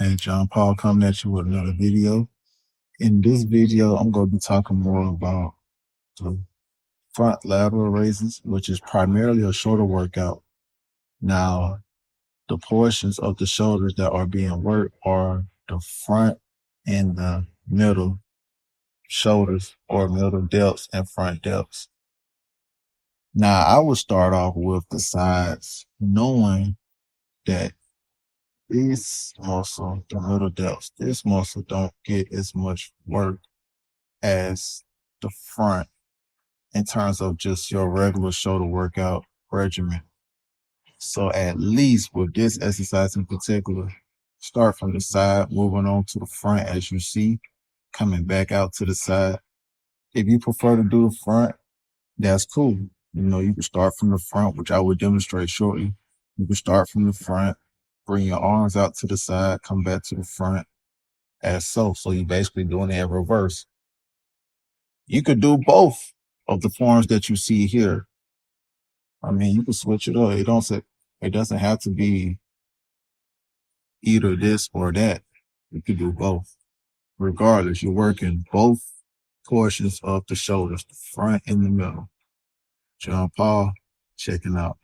Hey, John Paul coming at you with another video. In this video, I'm going to be talking more about the front lateral raises, which is primarily a shoulder workout. Now, the portions of the shoulders that are being worked are the front and the middle shoulders, or middle delts and front delts. Now, I would start off with the sides, knowing that this muscle, the middle delts, this muscle don't get as much work as the front in terms of just your regular shoulder workout regimen. So at least with this exercise in particular, start from the side, moving on to the front as you see, coming back out to the side. If you prefer to do the front, that's cool. You know, you can start from the front, which I will demonstrate shortly. You can start from the front, bring your arms out to the side, come back to the front as so. So you're basically doing it in reverse. You could do both of the forms that you see here. I mean, you can switch it up. It doesn't have to be either this or that. You could do both. Regardless, you're working both portions of the shoulders, the front and the middle. John Paul, checking out.